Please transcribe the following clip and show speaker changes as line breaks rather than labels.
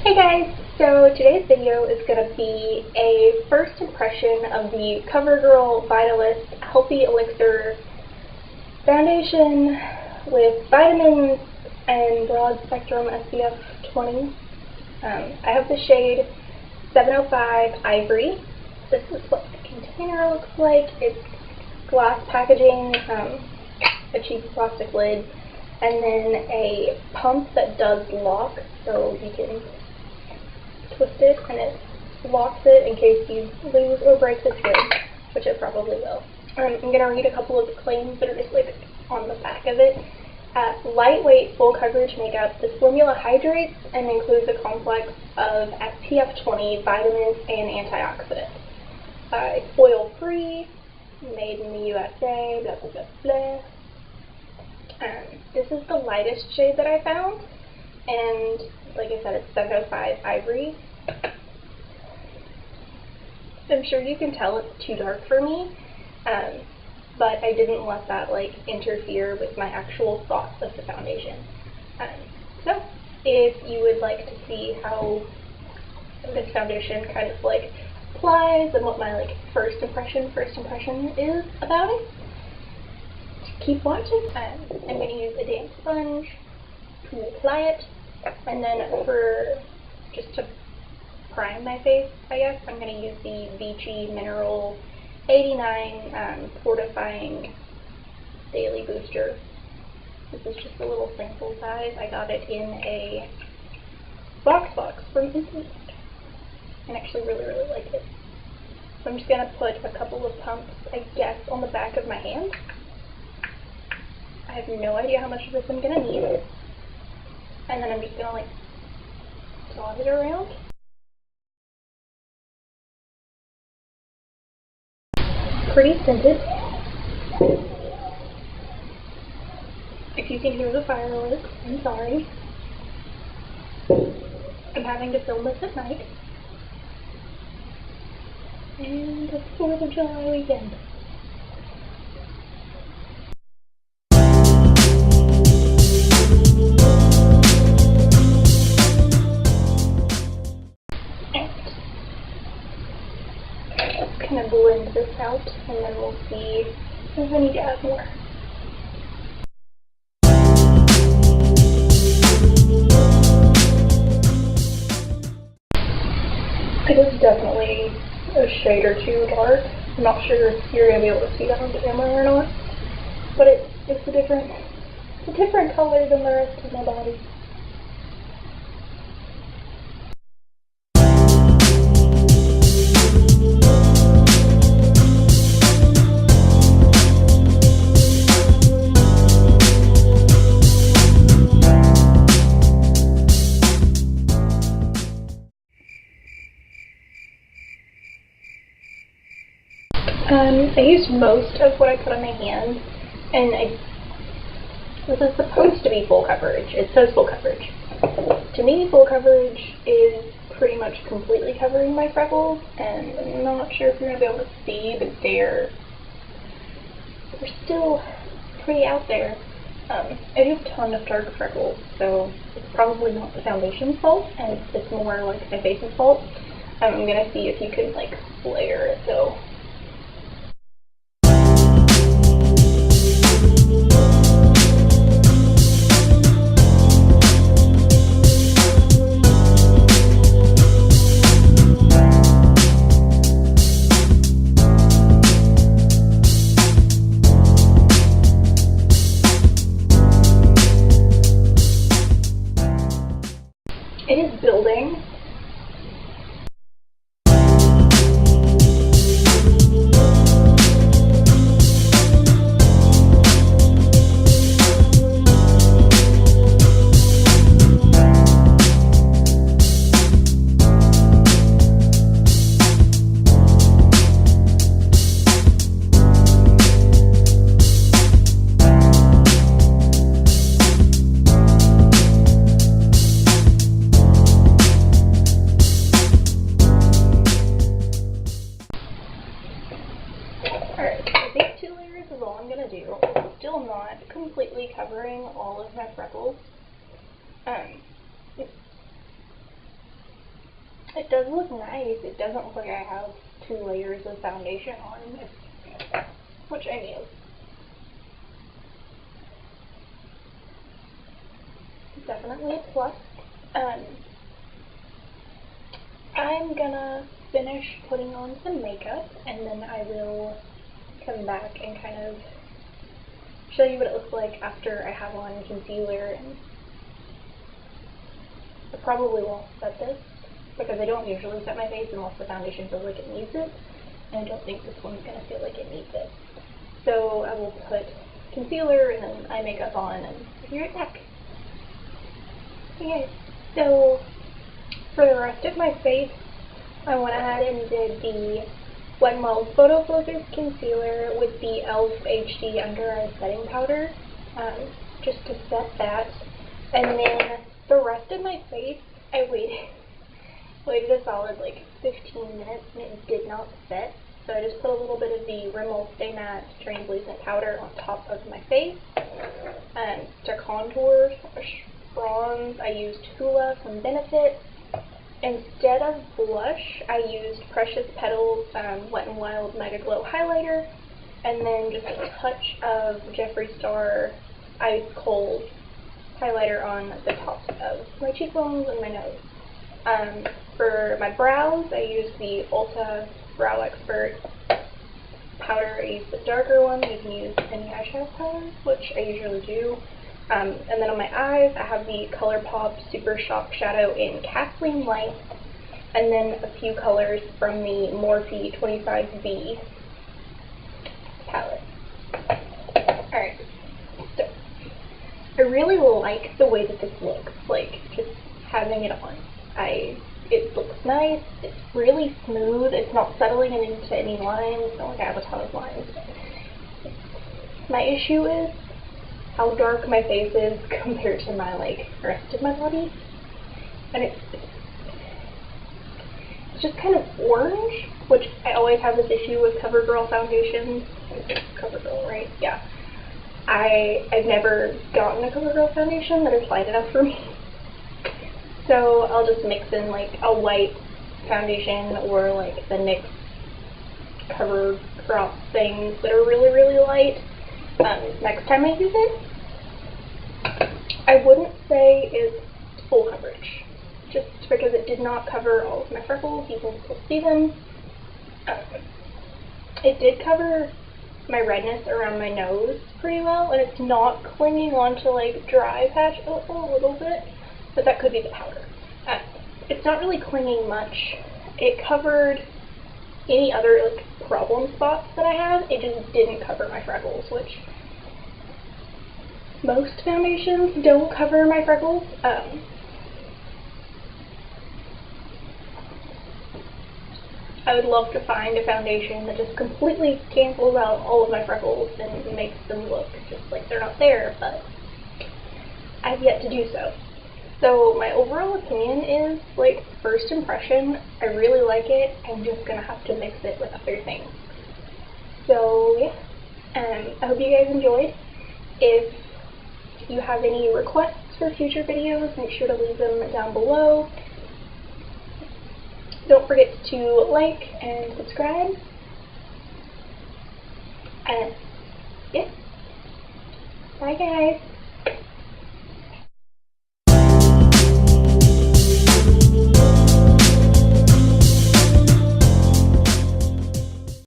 Hey guys, so today's video is going to be a first impression of the CoverGirl Vitalist Healthy Elixir Foundation with vitamins and broad spectrum SPF 20. I have the shade 705 Ivory. This is what the container looks like. It's glass packaging, a cheap plastic lid, and then a pump that does lock, so you can twist it and it locks it in case you lose or break the skin, which it probably will. I'm going to read a couple of the claims that are just like on the back of it. Lightweight, full coverage makeup. This formula hydrates and includes a complex of SPF 20 vitamins and antioxidants. It's oil-free, made in the USA, blah blah blah blah. This is the lightest shade that I found, and like I said, it's 705 Ivory. I'm sure you can tell it's too dark for me, but I didn't let that like interfere with my actual thoughts of the foundation. So if you would like to see how this foundation kind of like applies and what my like first impression is about it, keep watching. I'm going to use a damp sponge to apply it, and then for just to prime my face, I guess, I'm going to use the Vichy Mineral 89 Fortifying Daily Booster. This is just a little sample size. I got it in a box from Instant. I actually really like it. So I'm just going to put a couple of pumps, I guess, on the back of my hand. I have no idea how much of this I'm going to need. And then I'm just going to like dot it around. Pretty scented. If you can hear the fireworks, I'm sorry. I'm having to film this at night. And it's 4th of July weekend. Kind of blend this out, and then we'll see if I need to add more. It is definitely a shade or two dark. I'm not sure if you're going to be able to see that on the camera or not, but it's a different color than the rest of my body. I used most of what I put on my hand, and this is supposed to be full coverage. It says full coverage. To me, full coverage is pretty much completely covering my freckles, and I'm not sure if you're going to be able to see, but they're still pretty out there. I have a ton of dark freckles, so it's probably not the foundation's fault, and it's more like my face's fault. I'm going to see if you can like layer it though. It is building. Still not completely covering all of my freckles. It does look nice. It doesn't look like I have 2 layers of foundation on, which I mean, definitely a plus. I'm gonna finish putting on some makeup, and then I will come back and kind of show you what it looks like after I have on concealer. And I probably won't set this, because I don't usually set my face unless the foundation feels like it needs it, and I don't think this one's going to feel like it needs it. So I will put concealer and then eye makeup on, and I'll be right back. Okay, so for the rest of my face, I went ahead and did the Wet n Wild Photo Focus Concealer with the e.l.f. HD Under Eye Setting Powder, just to set that. And then the rest of my face, I waited a solid like 15 minutes and it did not set. So I just put a little bit of the Rimmel Stay Matte Translucent Powder on top of my face. To contour, bronze, I used Hoola from Benefit. Instead of blush, I used Precious Petals Wet n Wild Mega Glow Highlighter, and then just a touch of Jeffree Star Ice Cold highlighter on the tops of my cheekbones and my nose. For my brows, I used the Ulta Brow Expert powder. I used the darker one. You can use any eyeshadow color, which I usually do. And then on my eyes, I have the ColourPop Super Shock Shadow in Kathleen Light, and then a few colors from the Morphe 25B palette. Alright, so I really like the way that this looks, like, just having it on. It looks nice, it's really smooth, it's not settling into any lines, it's not like I have a ton of lines. My issue is how dark my face is compared to my, like, rest of my body. And it's just kind of orange, which I always have this issue with CoverGirl foundations. CoverGirl, right? Yeah. I've never gotten a CoverGirl foundation that is light enough for me. So I'll just mix in like a white foundation or like the NYX CoverDrop things that are really, really light. Next time I use it. I wouldn't say it's full coverage, just because it did not cover all of my freckles. You can still see them. It did cover my redness around my nose pretty well, and it's not clinging onto like dry patch a little bit, but that could be the powder. It's not really clinging much. It covered any other like problem spots that I have. It just didn't cover my freckles, which most foundations don't cover my freckles. I would love to find a foundation that just completely cancels out all of my freckles and makes them look just like they're not there, but I've yet to do so. So my overall opinion is, like, first impression, I really like it. I'm just gonna have to mix it with other things. So yeah, I hope you guys enjoyed. If you have any requests for future videos, make sure to leave them down below. Don't forget to like and subscribe. And yeah, bye guys.